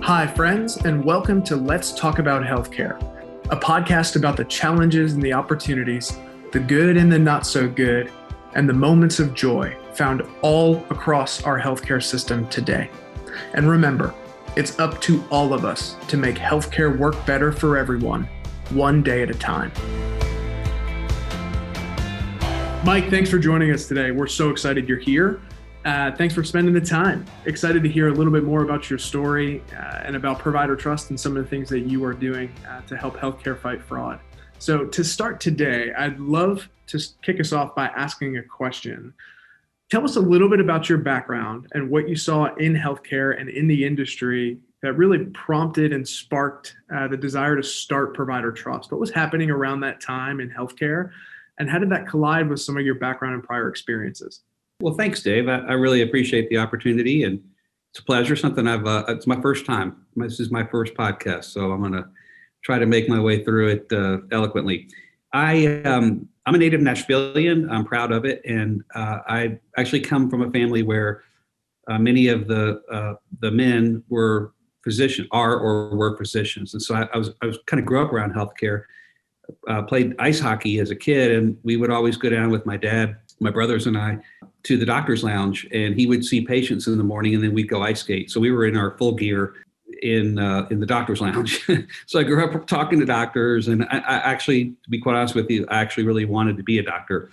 Hi, friends, and welcome to Let's Talk About Healthcare, a podcast about the challenges and the opportunities, the good and the not so good, and the moments of joy found all across our healthcare system today. And remember, it's up to all of us to make healthcare work better for everyone, one day at a time. Mike, thanks for joining us today. We're so excited you're here. Thanks for spending the time. Excited to hear a little bit more about your story and about ProviderTrust and some of the things that you are doing to help healthcare fight fraud. So to start today, I'd love to kick us off by asking a question. Tell us a little bit about your background and what you saw in healthcare and in the industry that really prompted and sparked the desire to start ProviderTrust. What was happening around that time in healthcare, and how did that collide with some of your background and prior experiences? Well, thanks, Dave. I really appreciate the opportunity, and it's a pleasure. It's my first time. This is my first podcast, so I'm going to try to make my way through it eloquently. I'm a native Nashvilleian. I'm proud of it, and I actually come from a family where many of the men were were physicians, and so I was kind of grew up around healthcare. Played ice hockey as a kid, and we would always go down with my dad, my brothers and I, to the doctor's lounge, and he would see patients in the morning, and then we'd go ice skate. So we were in our full gear in the doctor's lounge. So I grew up talking to doctors, and I actually, to be quite honest with you, I actually really wanted to be a doctor.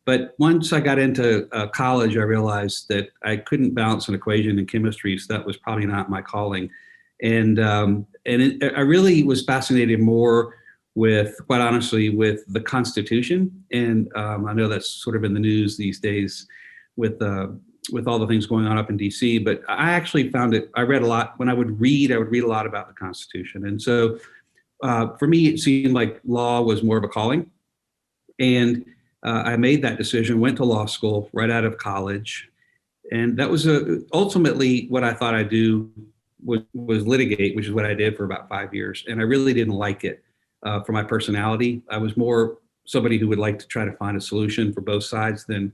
But once I got into college, I realized that I couldn't balance an equation in chemistry, so that was probably not my calling. And I really was fascinated more with, quite honestly, with the Constitution. And I know that's sort of in the news these days with all the things going on up in DC, but I actually found it, I read a lot. When I would read a lot about the Constitution. And so for me, it seemed like law was more of a calling. And I made that decision, went to law school right out of college. And that was ultimately what I thought I'd do was litigate, which is what I did for about 5 years. And I really didn't like it. For my personality, I was more somebody who would like to try to find a solution for both sides than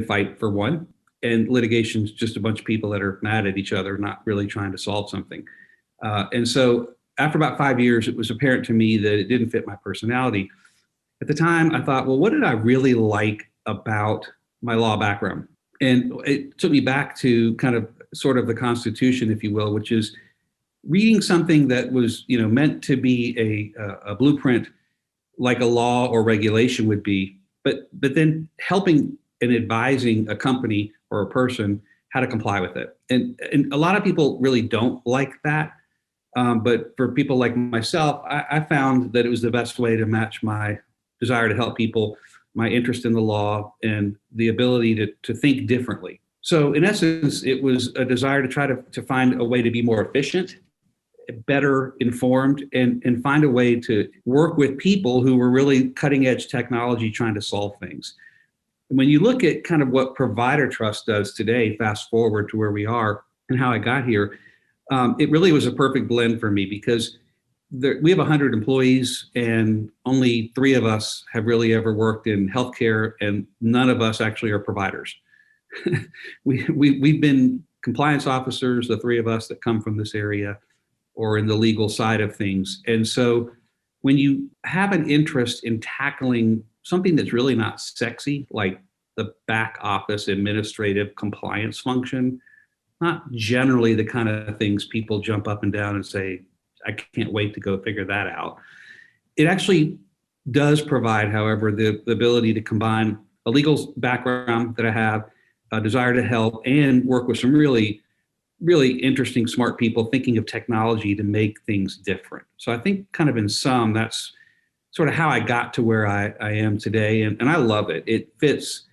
fight for one. And litigation's just a bunch of people that are mad at each other, not really trying to solve something. And so after about 5 years, it was apparent to me that it didn't fit my personality. At the time, I thought, well, what did I really like about my law background? And it took me back to kind of sort of the Constitution, if you will, which is reading something that was, meant to be a blueprint like a law or regulation would be, but then helping and advising a company or a person how to comply with it. And a lot of people really don't like that. But for people like myself, I found that it was the best way to match my desire to help people, my interest in the law, and the ability to think differently. So in essence, it was a desire to try to find a way to be more efficient, better informed, and find a way to work with people who were really cutting edge technology trying to solve things. When you look at kind of what ProviderTrust does today, fast forward to where we are and how I got here, it really was a perfect blend for me because we have 100 employees and only 3 of us have really ever worked in healthcare, and none of us actually are providers. We've been compliance officers, the 3 of us that come from this area, or in the legal side of things. And so when you have an interest in tackling something that's really not sexy, like the back office administrative compliance function, not generally the kind of things people jump up and down and say, I can't wait to go figure that out. It actually does provide, however, the ability to combine a legal background that I have, a desire to help, and work with some really interesting, smart people thinking of technology to make things different. So I think kind of in sum, that's sort of how I got to where I am today. And I love it. It fits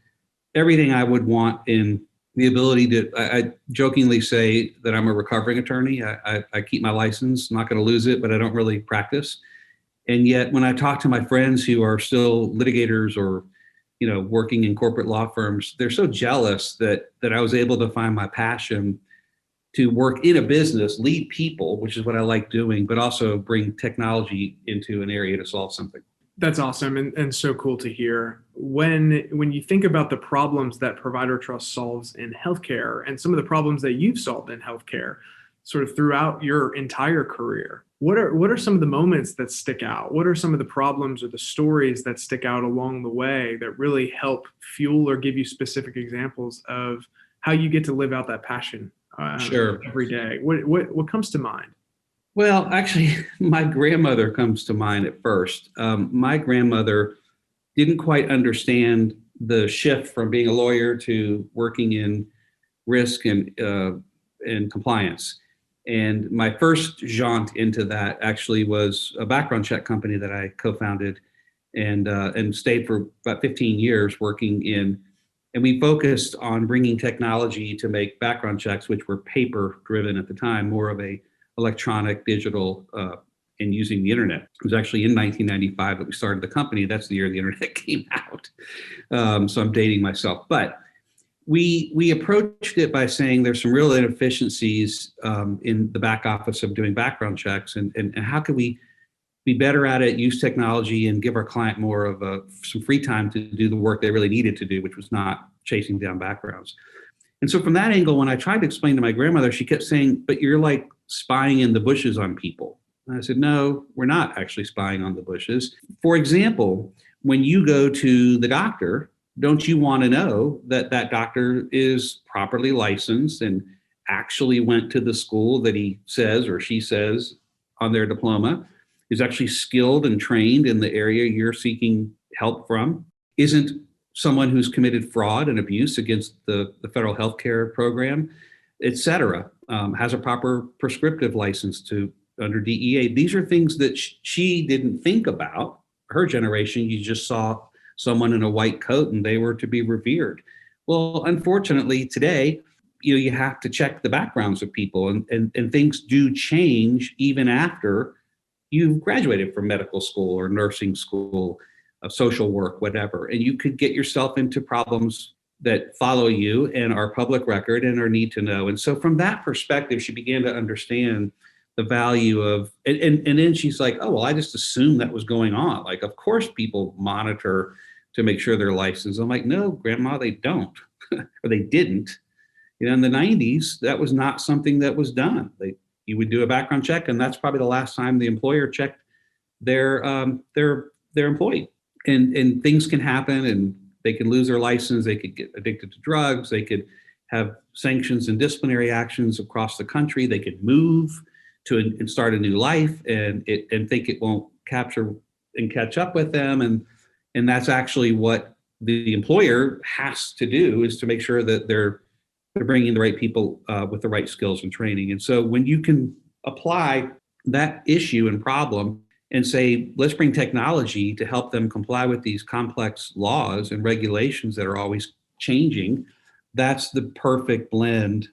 everything I would want in the ability to, I jokingly say that I'm a recovering attorney. I keep my license, not going to lose it, but I don't really practice. And yet when I talk to my friends who are still litigators or, working in corporate law firms, they're so jealous that I was able to find my passion to work in a business, lead people, which is what I like doing, but also bring technology into an area to solve something. That's awesome and so cool to hear. When you think about the problems that ProviderTrust solves in healthcare and some of the problems that you've solved in healthcare, sort of throughout your entire career. What are some of the moments that stick out? What are some of the problems or the stories that stick out along the way that really help fuel or give you specific examples of how you get to live out that passion Sure. every day? What comes to mind? Well, actually, my grandmother comes to mind at first. My grandmother didn't quite understand the shift from being a lawyer to working in risk and compliance. And my first jaunt into that actually was a background check company that I co-founded and stayed for about 15 years working in. And we focused on bringing technology to make background checks, which were paper driven at the time, more of a electronic, digital, and using the internet. It was actually in 1995 that we started the company. That's the year the internet came out. So I'm dating myself. But we approached it by saying there's some real inefficiencies in the back office of doing background checks, and how can we be better at it, use technology, and give our client more of some free time to do the work they really needed to do, which was not chasing down backgrounds. And so from that angle, when I tried to explain to my grandmother, she kept saying, but you're like spying in the bushes on people. And I said, no, we're not actually spying on the bushes. For example, when you go to the doctor, don't you want to know that that doctor is properly licensed and actually went to the school that he says or she says on their diploma, is actually skilled and trained in the area you're seeking help from, isn't someone who's committed fraud and abuse against the federal healthcare program, et cetera, has a proper prescriptive license to under DEA. These are things that she didn't think about. Her generation, you just saw someone in a white coat and they were to be revered. Well, unfortunately, today, you have to check the backgrounds of people, and things do change even after you've graduated from medical school or nursing school, social work, whatever, and you could get yourself into problems that follow you and are public record and are need to know. And so from that perspective, she began to understand the value of, and then she's like, oh, well, I just assumed that was going on. Like, of course, people monitor to make sure they're licensed. I'm like, no, Grandma, they don't, or they didn't. In the 90s, that was not something that was done. You would do a background check, and that's probably the last time the employer checked their employee. And things can happen, and they can lose their license. They could get addicted to drugs. They could have sanctions and disciplinary actions across the country. They could move and start a new life and think it won't capture and catch up with them. And that's actually what the employer has to do, is to make sure that they're bringing the right people with the right skills and training. And so when you can apply that issue and problem and say, let's bring technology to help them comply with these complex laws and regulations that are always changing, that's the perfect blend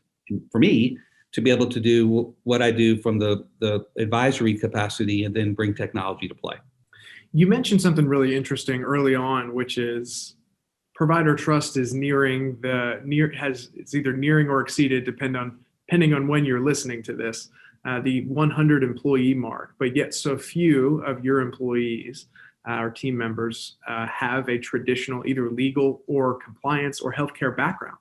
for me to be able to do what I do from the advisory capacity and then bring technology to play. You mentioned something really interesting early on, which is ProviderTrust is it's either nearing or exceeded, depending on when you're listening to this, the 100 employee mark, but yet so few of your employees or team members have a traditional either legal or compliance or healthcare background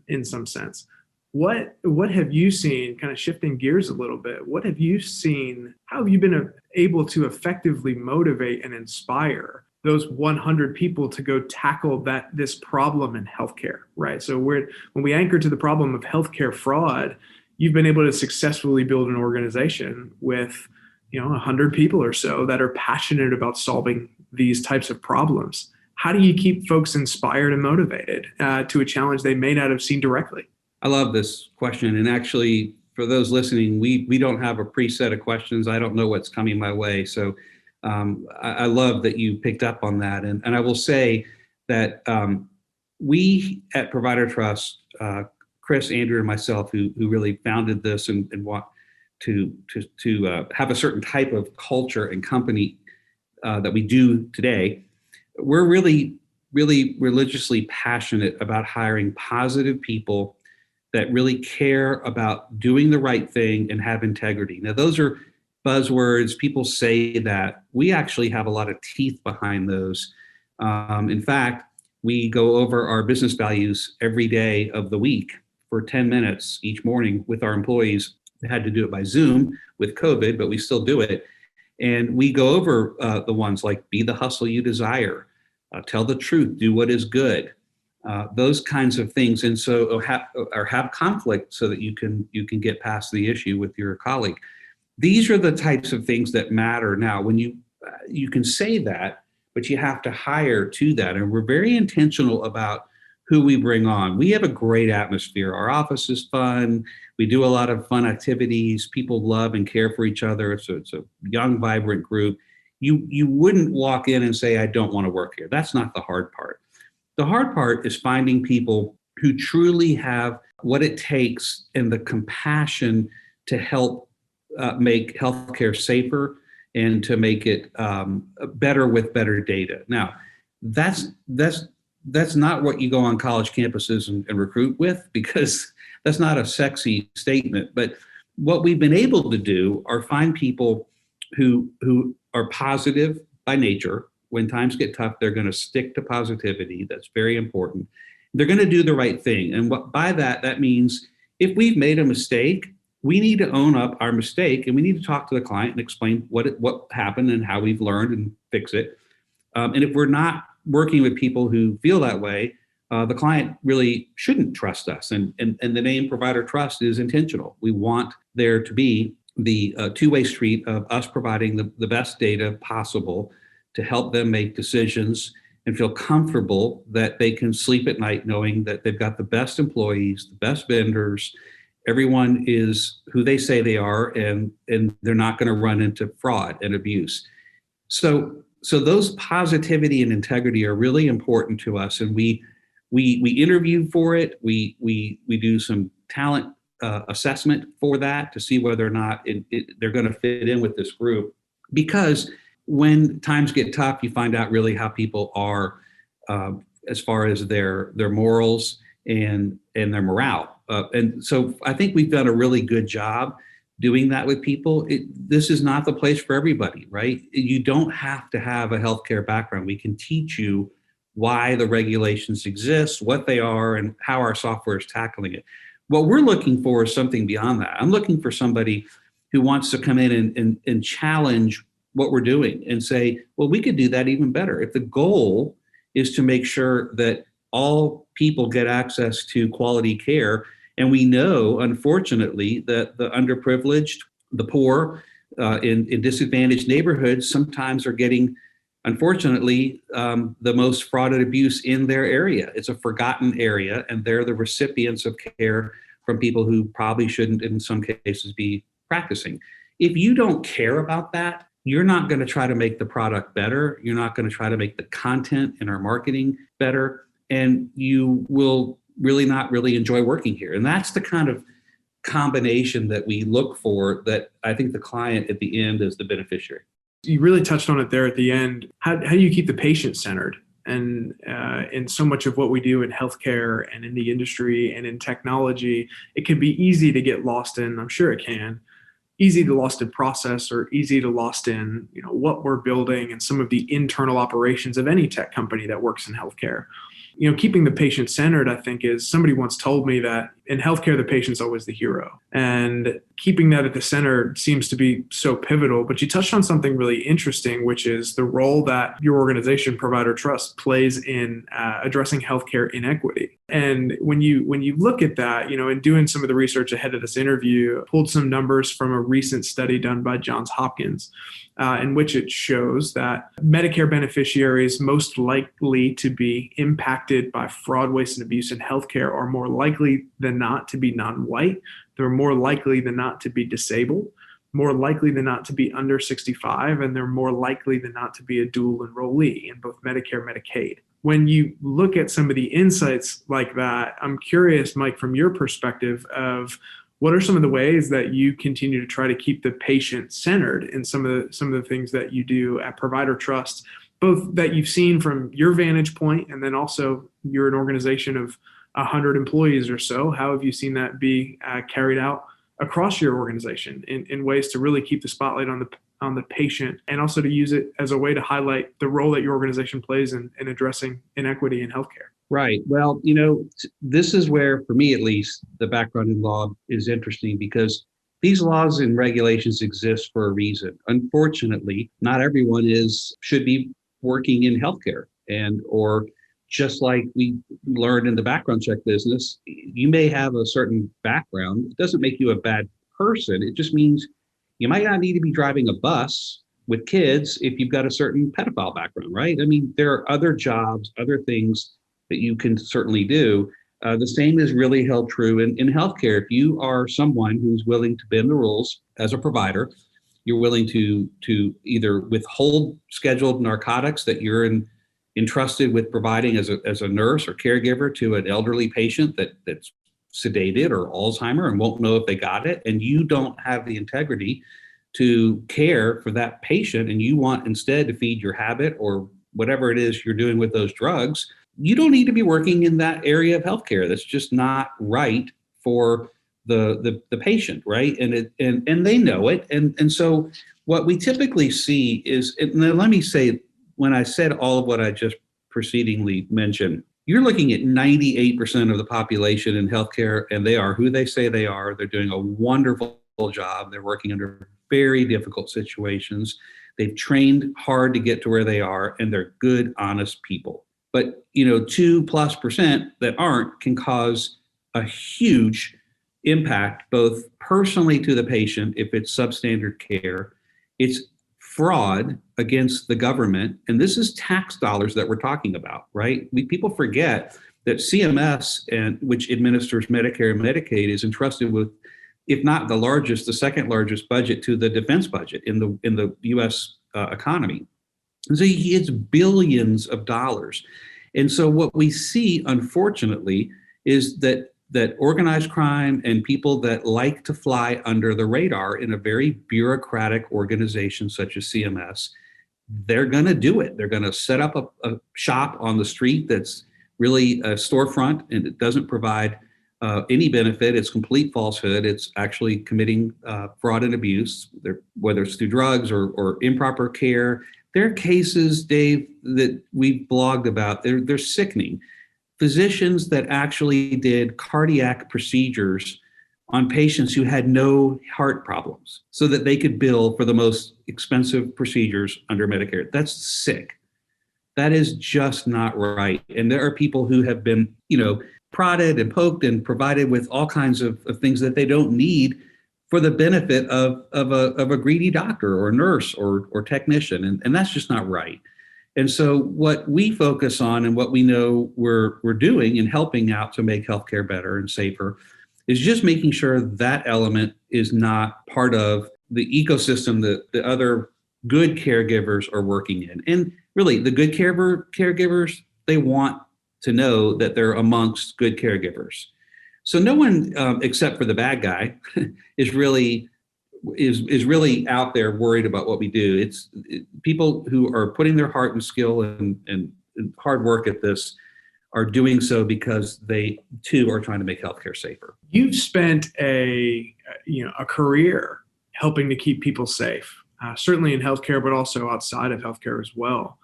in some sense. What have you seen, kind of shifting gears a little bit, what have you seen, how have you been able to effectively motivate and inspire those 100 people to go tackle this problem in healthcare, right? So when we anchor to the problem of healthcare fraud, you've been able to successfully build an organization with 100 people or so that are passionate about solving these types of problems. How do you keep folks inspired and motivated to a challenge they may not have seen directly? I love this question. And actually, for those listening, we don't have a preset of questions. I don't know what's coming my way. So I love that you picked up on that. And I will say that we at ProviderTrust, Chris, Andrew, and myself, who really founded this and want to have a certain type of culture and company that we do today, we're really, really religiously passionate about hiring positive people that really care about doing the right thing and have integrity. Now, those are buzzwords. People say that. We actually have a lot of teeth behind those. In fact, we go over our business values every day of the week for 10 minutes each morning with our employees. had to do it by Zoom with COVID, but we still do it. And we go over the ones like be the hustle you desire, tell the truth, do what is good, those kinds of things. And so have conflict so that you can get past the issue with your colleague. These are the types of things that matter now. When you can say that, but you have to hire to that. And we're very intentional about who we bring on. We have a great atmosphere. Our office is fun. We do a lot of fun activities. People love and care for each other. It's a young, vibrant group. You wouldn't walk in and say, I don't want to work here. That's not the hard part. The hard part is finding people who truly have what it takes and the compassion to help make healthcare safer and to make it better with better data. Now, that's not what you go on college campuses and recruit with, because that's not a sexy statement. But what we've been able to do are find people who are positive by nature. When times get tough, they're going to stick to positivity. That's very important. They're going to do the right thing. And by that means if we've made a mistake, we need to own up our mistake, and we need to talk to the client and explain what happened and how we've learned and fix it. And if we're not working with people who feel that way, the client really shouldn't trust us. And the name ProviderTrust is intentional. We want there to be the two-way street of us providing the best data possible to help them make decisions and feel comfortable that they can sleep at night knowing that they've got the best employees, the best vendors. Everyone is who they say they are, and they're not going to run into fraud and abuse. So those positivity and integrity are really important to us, and we interview for it. We do some talent assessment for that to see whether or not they're going to fit in with this group. Because when times get tough, you find out really how people are as far as their morals and their morale. And so I think we've done a really good job doing that with people. This is not the place for everybody, right? You don't have to have a healthcare background. We can teach you why the regulations exist, what they are, and how our software is tackling it. What we're looking for is something beyond that. I'm looking for somebody who wants to come in and challenge what we're doing and say, well, we could do that even better. If the goal is to make sure that all people get access to quality care, and we know, unfortunately, that the underprivileged, the poor, in disadvantaged neighborhoods sometimes are getting, unfortunately, the most fraud and abuse in their area. It's a forgotten area, and they're the recipients of care from people who probably shouldn't, in some cases, be practicing. If you don't care about that, you're not going to try to make the product better. You're not going to try to make the content in our marketing better, and you will really not enjoy working here. And that's the kind of combination that we look for, that I think the client at the end is the beneficiary. You really touched on it there at the end. How do you keep the patient centered? And in so much of what we do in healthcare and in the industry and in technology, it can be easy to get lost in, I'm sure it can, easy to lost in process, or easy to lost in, what we're building and some of the internal operations of any tech company that works in healthcare. Keeping the patient centered, I think, is, somebody once told me that in healthcare, the patient's always the hero. And keeping that at the center seems to be so pivotal. But you touched on something really interesting, which is the role that your organization, ProviderTrust, plays in addressing healthcare inequity. And when you look at that, in doing some of the research ahead of this interview, pulled some numbers from a recent study done by Johns Hopkins, in which it shows that Medicare beneficiaries most likely to be impacted by fraud, waste, and abuse in healthcare are more likely than not to be non-white. They're more likely than not to be disabled, more likely than not to be under 65, and they're more likely than not to be a dual enrollee in both Medicare and Medicaid. When you look at some of the insights like that, I'm curious, Mike, from your perspective, of what are some of the ways that you continue to try to keep the patient centered in some of the things that you do at ProviderTrust, both that you've seen from your vantage point, and then also you're an organization of 100 employees or so. How have you seen that be carried out across your organization in ways to really keep the spotlight on the patient, and also to use it as a way to highlight the role that your organization plays in addressing inequity in healthcare? Right. Well, this is where, for me at least, the background in law is interesting, because These laws and regulations exist for a reason. Unfortunately, not everyone should be working in healthcare, or just like we learned in the background check business, you may have a certain background. It doesn't make you a bad person. It just means you might not need to be driving a bus with kids if you've got a certain pedophile background, right? I mean, there are other jobs, other things that you can certainly do. The same is really held true in healthcare. If you are someone who's willing to bend the rules as a provider, you're willing to either withhold scheduled narcotics that you're entrusted with providing as a nurse or caregiver to an elderly patient that's sedated or Alzheimer and won't know if they got it, and you don't have the integrity to care for that patient, and you want instead to feed your habit or whatever it is you're doing with those drugs, you don't need to be working in that area of healthcare. That's just not right for the patient, right? And they know it. And so what we typically see is, and let me say, when I said all of what I just precedingly mentioned, you're looking at 98% of the population in healthcare, and they are who they say they are. They're doing a wonderful job. They're working under very difficult situations. They've trained hard to get to where they are, and they're good, honest people. But 2+% that aren't can cause a huge impact, both personally to the patient if it's substandard care. It's fraud against the government, and this is tax dollars that we're talking about, right? People forget that CMS, which administers Medicare and Medicaid, is entrusted with, if not the largest, the second largest budget to the defense budget in the U.S. Economy. And so it's billions of dollars. And so what we see, unfortunately, is that organized crime and people that like to fly under the radar in a very bureaucratic organization such as CMS, they're going to do it. They're going to set up a shop on the street that's really a storefront, and it doesn't provide any benefit. It's complete falsehood. It's actually committing fraud and abuse, whether it's through drugs or improper care. There are cases, Dave, that we've blogged about. They're sickening. Physicians that actually did cardiac procedures on patients who had no heart problems so that they could bill for the most expensive procedures under Medicare. That's sick. That is just not right. And there are people who have been, prodded and poked and provided with all kinds of things that they don't need for the benefit of a greedy doctor or nurse or technician. And that's just not right. And so what we focus on and what we know we're doing and helping out to make healthcare better and safer is just making sure that element is not part of the ecosystem that the other good caregivers are working in. And really, the good caregivers, they want to know that they're amongst good caregivers. So no one, except for the bad guy, is really out there worried about what we do. It's people who are putting their heart and skill and hard work at this are doing so because they too are trying to make healthcare safer. You've spent a career helping to keep people safe, certainly in healthcare, but also outside of healthcare as well.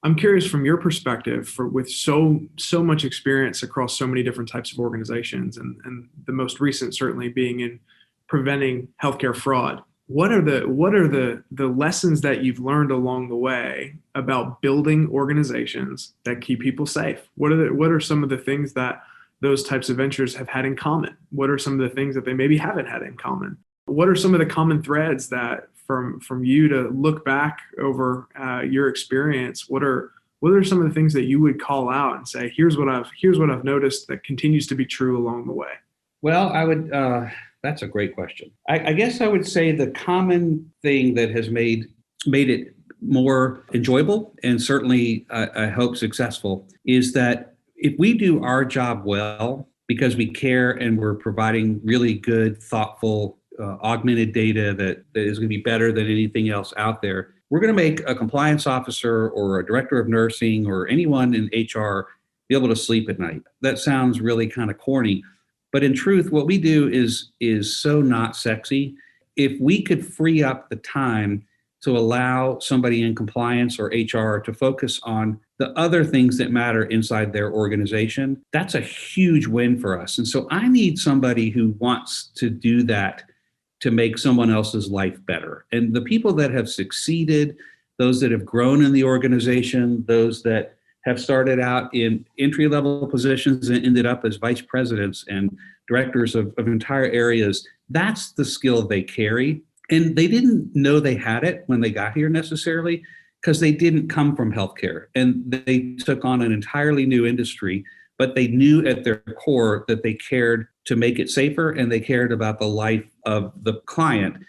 I'm curious from your perspective, with so much experience across so many different types of organizations, and the most recent certainly being in preventing healthcare fraud. What are the lessons that you've learned along the way about building organizations that keep people safe? What are some of the things that those types of ventures have had in common? What are some of the things that they maybe haven't had in common? What are some of the common threads that from you to look back over your experience? What are some of the things that you would call out and say, here's what I've noticed that continues to be true along the way? Well, I would. That's a great question. I guess I would say the common thing that has made it more enjoyable and certainly I hope successful is that if we do our job well because we care and we're providing really good, thoughtful, augmented data that is going to be better than anything else out there, we're going to make a compliance officer or a director of nursing or anyone in HR be able to sleep at night. That sounds really kind of corny. But in truth, what we do is so not sexy. If we could free up the time to allow somebody in compliance or HR to focus on the other things that matter inside their organization, that's a huge win for us. And so I need somebody who wants to do that to make someone else's life better. And the people that have succeeded, those that have grown in the organization, those that have started out in entry-level positions and ended up as vice presidents and directors of entire areas, that's the skill they carry. And they didn't know they had it when they got here necessarily, because they didn't come from healthcare and they took on an entirely new industry, but they knew at their core that they cared to make it safer and they cared about the life of the client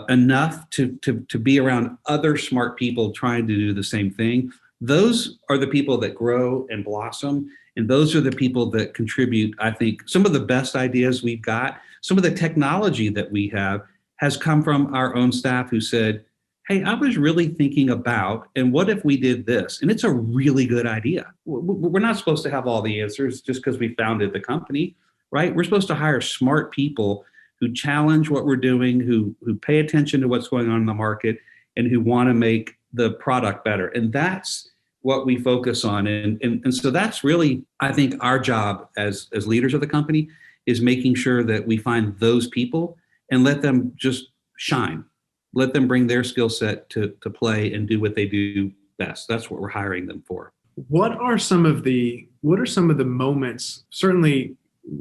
enough to be around other smart people trying to do the same thing. Those are the people that grow and blossom. And those are the people that contribute, I think, some of the best ideas we've got. Some of the technology that we have has come from our own staff who said, hey, I was really thinking about, and what if we did this? And it's a really good idea. We're not supposed to have all the answers just because we founded the company, right? We're supposed to hire smart people who challenge what we're doing, who pay attention to what's going on in the market, and who want to make the product better. And that's what we focus on. And so that's really, I think, our job as leaders of the company is making sure that we find those people and let them just shine. Let them bring their skill set to play and do what they do best. That's what we're hiring them for. What are some of the moments, certainly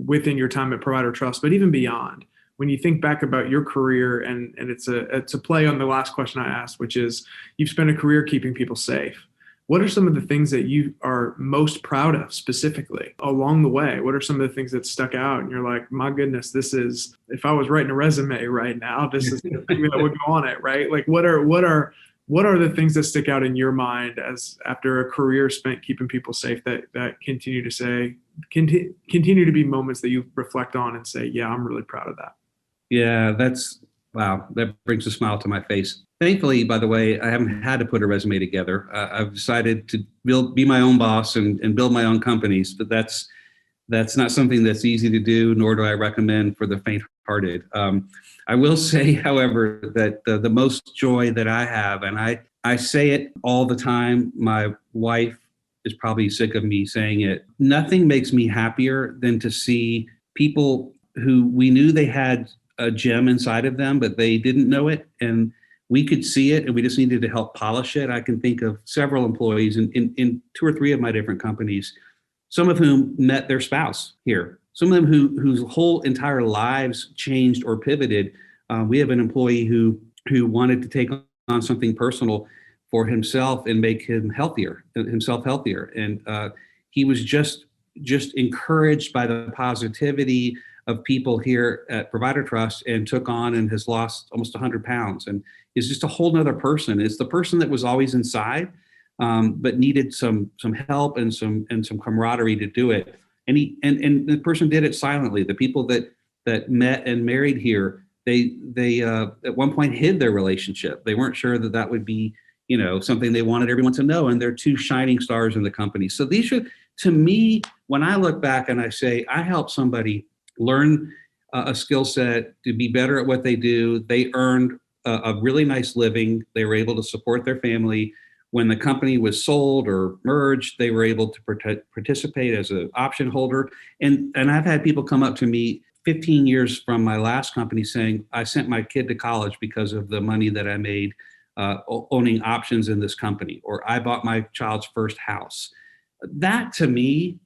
within your time at ProviderTrust, but even beyond, when you think back about your career, and it's a play on the last question I asked, which is you've spent a career keeping people safe. What are some of the things that you are most proud of specifically along the way? What are some of the things that stuck out and you're like, my goodness, this is, if I was writing a resume right now, this is the thing that would go on it, right? Like what are the things that stick out in your mind as after a career spent keeping people safe that continue to be moments that you reflect on and say, yeah, I'm really proud of that? Yeah, wow, that brings a smile to my face. Thankfully, by the way, I haven't had to put a resume together. I've decided to be my own boss and build my own companies, but that's not something that's easy to do, nor do I recommend for the faint-hearted. I will say, however, that the most joy that I have, and I say it all the time, my wife is probably sick of me saying it, nothing makes me happier than to see people who we knew they had a gem inside of them, but they didn't know it. And we could see it and we just needed to help polish it. I can think of several employees in 2 or 3 of my different companies, some of whom met their spouse here, some of them whose whole entire lives changed or pivoted. We have an employee who wanted to take on something personal for himself and make himself healthier. And he was just encouraged by the positivity of people here at ProviderTrust and took on and has lost almost 100 pounds and is just a whole nother person. It's the person that was always inside, but needed some help and some camaraderie to do it. And the person did it silently. The people that met and married here, they at one point hid their relationship. They weren't sure that would be, something they wanted everyone to know. And they're 2 shining stars in the company. So these are, to me, when I look back and I say, I helped somebody learn a skill set to be better at what they do. They earned a really nice living. They were able to support their family. When the company was sold or merged, they were able to participate as an option holder. And I've had people come up to me 15 years from my last company saying, I sent my kid to college because of the money that I made owning options in this company, or I bought my child's first house. That to me,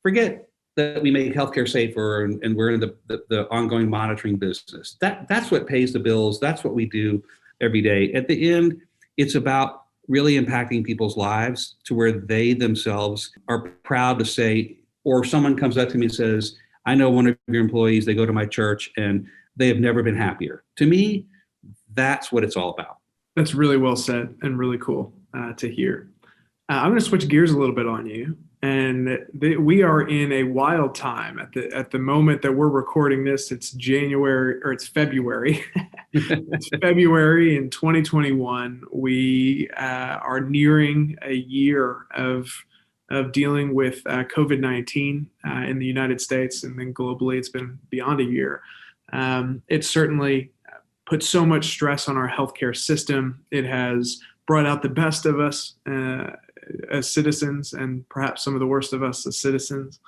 forget that we make healthcare safer and we're in the ongoing monitoring business. That's what pays the bills. That's what we do every day. At the end, it's about really impacting people's lives to where they themselves are proud to say, or someone comes up to me and says, I know one of your employees, they go to my church and they have never been happier. To me, that's what it's all about. That's really well said and really cool to hear. I'm going to switch gears a little bit on you. And we are in a wild time at the moment that we're recording this. It's January, or it's February. It's February in 2021. We are nearing a year of dealing with COVID-19 in the United States, and then globally, it's been beyond a year. It certainly put so much stress on our healthcare system. It has brought out the best of us as citizens, and perhaps some of the worst of us as citizens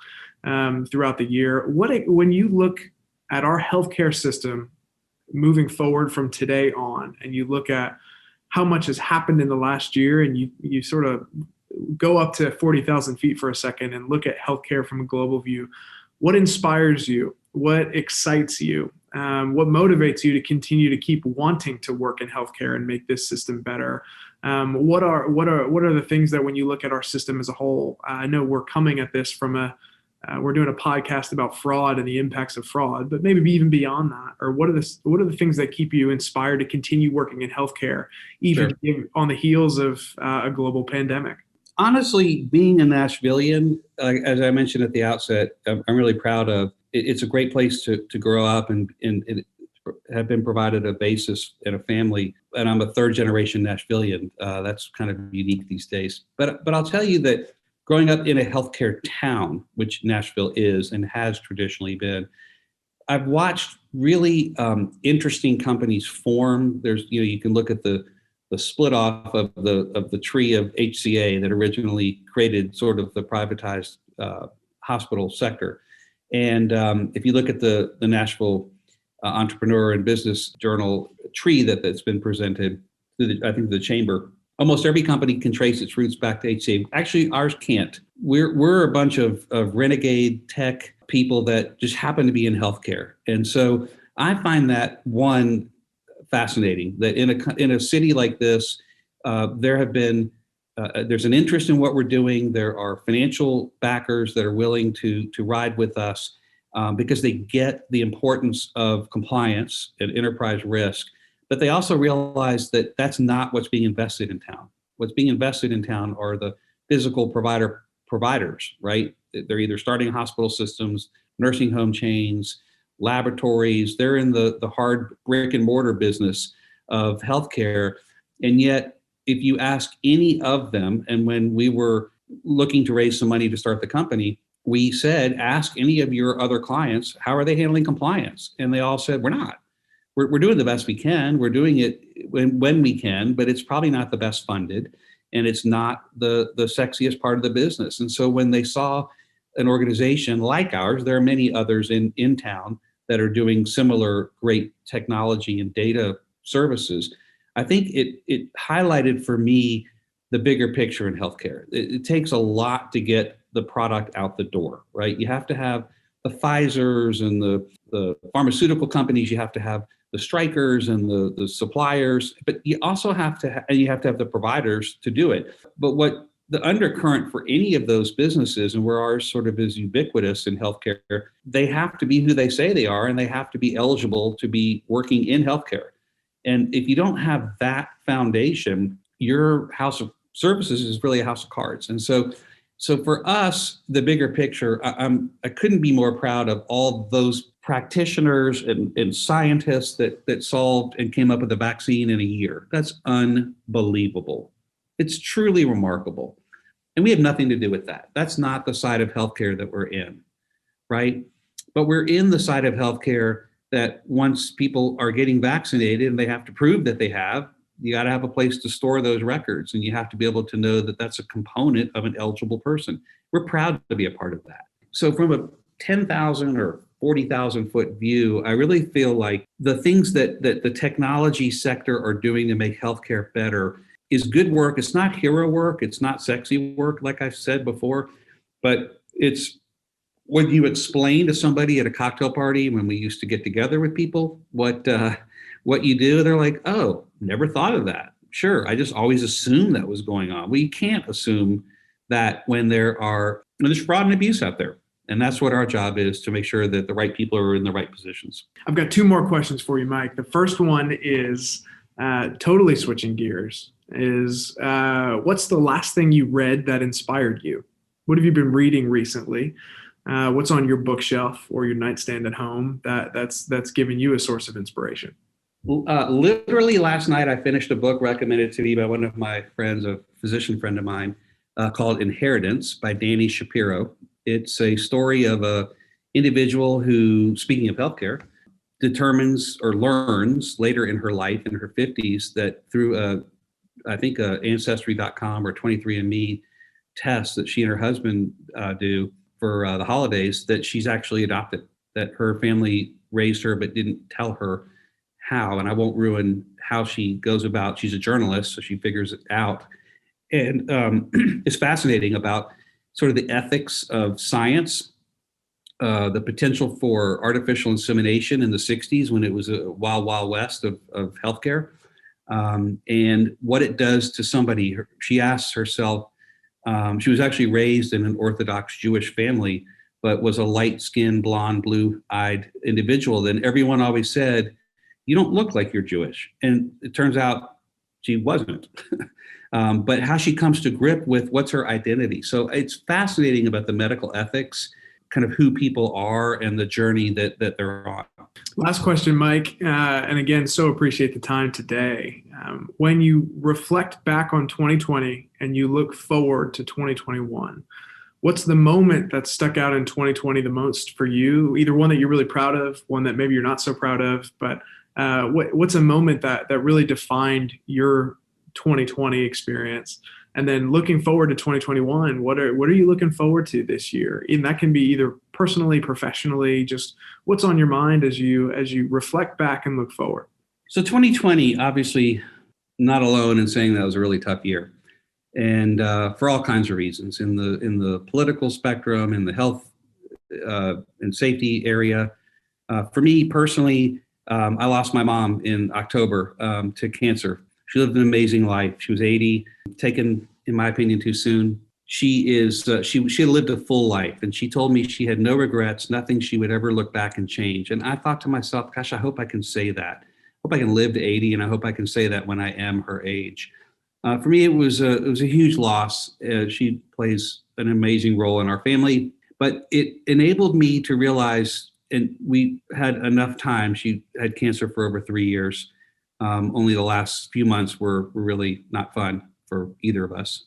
throughout the year. When you look at our healthcare system, moving forward from today on, and you look at how much has happened in the last year, and you sort of go up to 40,000 feet for a second and look at healthcare from a global view, what inspires you? What excites you? What motivates you to continue to keep wanting to work in healthcare and make this system better? What are the things that when you look at our system as a whole? I know we're coming at this from we're doing a podcast about fraud and the impacts of fraud, but maybe even beyond that, or what are the things that keep you inspired to continue working in healthcare, even on the heels of a global pandemic? Honestly, being a Nashvilleian, as I mentioned at the outset, I'm really proud of. It's a great place to grow up and have been provided a basis and a family. And I'm a third generation Nashvilleian. That's kind of unique these days. But I'll tell you that growing up in a healthcare town, which Nashville is and has traditionally been, I've watched really interesting companies form. You can look at the split off of the tree of HCA that originally created sort of the privatized hospital sector. And if you look at the Nashville Entrepreneur and Business Journal tree that's been presented through I think the chamber, almost every company can trace its roots back to HCA. Actually, ours can't. We're a bunch of renegade tech people that just happen to be in healthcare. And so I find that one fascinating, that in a city like this, there's an interest in what we're doing. There are financial backers that are willing to ride with us because they get the importance of compliance and enterprise risk, but they also realize that that's not what's being invested in town. What's being invested in town are the physical providers, right? They're either starting hospital systems, nursing home chains, laboratories. They're in the hard brick and mortar business of healthcare. And yet, if you ask any of them, and when we were looking to raise some money to start the company, we said, ask any of your other clients, how are they handling compliance? And they all said, we're not. We're doing the best we can. We're doing it when we can, but it's probably not the best funded, and it's not the sexiest part of the business. And so when they saw an organization like ours, there are many others in town that are doing similar great technology and data services. I think it highlighted for me the bigger picture in healthcare. It takes a lot to get the product out the door, right? You have to have the Pfizers and the pharmaceutical companies. You have to have the strikers and the suppliers, but you also have to have the providers to do it. But what the undercurrent for any of those businesses, and where ours sort of is ubiquitous in healthcare, they have to be who they say they are, and they have to be eligible to be working in healthcare. And if you don't have that foundation, your house of services is really a house of cards. And so for us, the bigger picture, I couldn't be more proud of all those practitioners and scientists that solved and came up with a vaccine in a year. That's unbelievable. It's truly remarkable. And we have nothing to do with that. That's not the side of healthcare that we're in, right? But we're in the side of healthcare that once people are getting vaccinated and they have to prove that they have, you got to have a place to store those records, and you have to be able to know that that's a component of an eligible person. We're proud to be a part of that. So from a 10,000 or 40,000 foot view, I really feel like the things that the technology sector are doing to make healthcare better is good work. It's not hero work. It's not sexy work, like I've said before, but it's when you explain to somebody at a cocktail party, when we used to get together with people, what you do, they're like, oh, never thought of that. Sure, I just always assumed that was going on. We can't assume that when there's fraud and abuse out there. And that's what our job is, to make sure that the right people are in the right positions. I've got two more questions for you, Mike. The first one is totally switching gears. What's the last thing you read that inspired you? What have you been reading recently? What's on your bookshelf or your nightstand at home that's given you a source of inspiration? Literally last night, I finished a book recommended to me by one of my friends, a physician friend of mine, called Inheritance by Danny Shapiro. It's a story of an individual who, speaking of healthcare, determines or learns later in her life, in her 50s, that through I think Ancestry.com or 23andMe test that she and her husband do for the holidays, that she's actually adopted, that her family raised her but didn't tell her how, and I won't ruin how she goes about. She's a journalist, so she figures it out. And it's fascinating about sort of the ethics of science, the potential for artificial insemination in the 60s when it was a wild, wild west of healthcare, and what it does to somebody. She asks herself, she was actually raised in an Orthodox Jewish family, but was a light-skinned, blonde, blue-eyed individual. Then everyone always said, "You don't look like you're Jewish." And it turns out she wasn't. But how she comes to grip with what's her identity. So it's fascinating about the medical ethics, kind of who people are and the journey that they're on. Last question, Mike. And again, so appreciate the time today. When you reflect back on 2020 and you look forward to 2021, what's the moment that stuck out in 2020 the most for you? Either one that you're really proud of, one that maybe you're not so proud of, but what's a moment that really defined your 2020 experience? And then looking forward to 2021, what are you looking forward to this year? And that can be either personally, professionally, just what's on your mind as you reflect back and look forward. So 2020, obviously not alone in saying that was a really tough year. And for all kinds of reasons, in the political spectrum, in the health and safety area. For me personally, I lost my mom in October to cancer. She lived an amazing life. She was 80, taken, in my opinion, too soon. She had lived a full life, and she told me she had no regrets, nothing she would ever look back and change. And I thought to myself, gosh, I hope I can say that. I hope I can live to 80, and I hope I can say that when I am her age. For me, it was a huge loss. She plays an amazing role in our family, but it enabled me to realize, and we had enough time. She had cancer for over 3 years. Only the last few months were really not fun for either of us.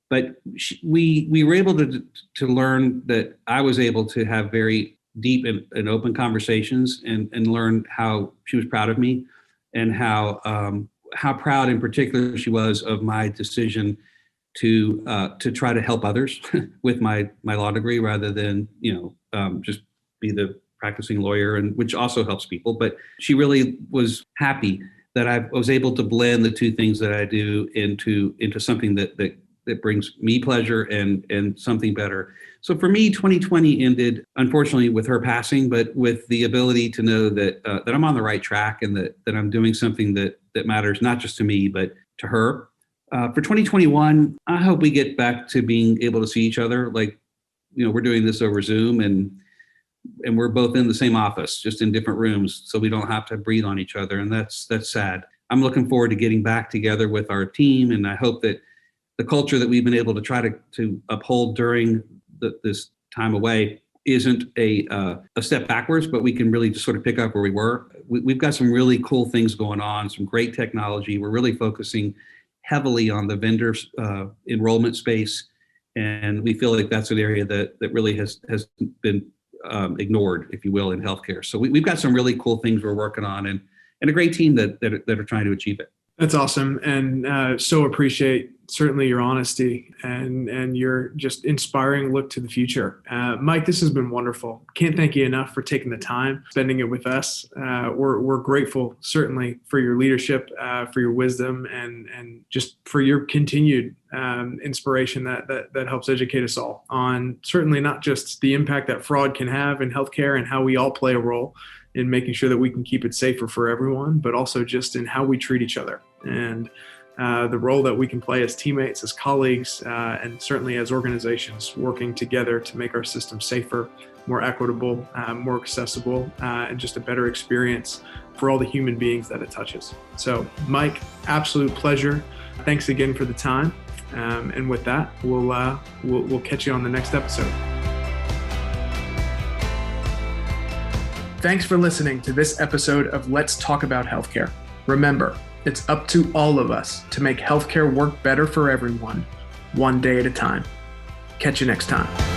But we were able to learn that I was able to have very deep and open conversations and learn how she was proud of me, and how proud in particular she was of my decision to try to help others with my law degree rather than just be the practicing lawyer, and which also helps people. But she really was happy that I was able to blend the two things that I do into something that brings me pleasure and something better. So for me, 2020 ended, unfortunately, with her passing, but with the ability to know that I'm on the right track, and that I'm doing something that matters not just to me, but to her. For 2021, I hope we get back to being able to see each other. Like, we're doing this over Zoom, and we're both in the same office, just in different rooms, so we don't have to breathe on each other. And that's sad. I'm looking forward to getting back together with our team. And I hope that the culture that we've been able to try to uphold during this time away isn't a step backwards, but we can really just sort of pick up where we were. We've got some really cool things going on, some great technology. We're really focusing heavily on the vendor enrollment space. And we feel like that's an area that really has been ignored, if you will, in healthcare. So we've got some really cool things we're working on, and a great team that are trying to achieve it. That's awesome. And so appreciate certainly your honesty and your just inspiring look to the future. Mike, this has been wonderful. Can't thank you enough for taking the time, spending it with us. We're grateful certainly for your leadership, for your wisdom, and just for your continued inspiration that helps educate us all on certainly not just the impact that fraud can have in healthcare and how we all play a role in making sure that we can keep it safer for everyone, but also just in how we treat each other and the role that we can play as teammates, as colleagues, and certainly as organizations working together to make our system safer, more equitable, more accessible, and just a better experience for all the human beings that it touches. So, Mike, absolute pleasure. Thanks again for the time. And with that, we'll catch you on the next episode. Thanks for listening to this episode of Let's Talk About Healthcare. Remember, it's up to all of us to make healthcare work better for everyone, one day at a time. Catch you next time.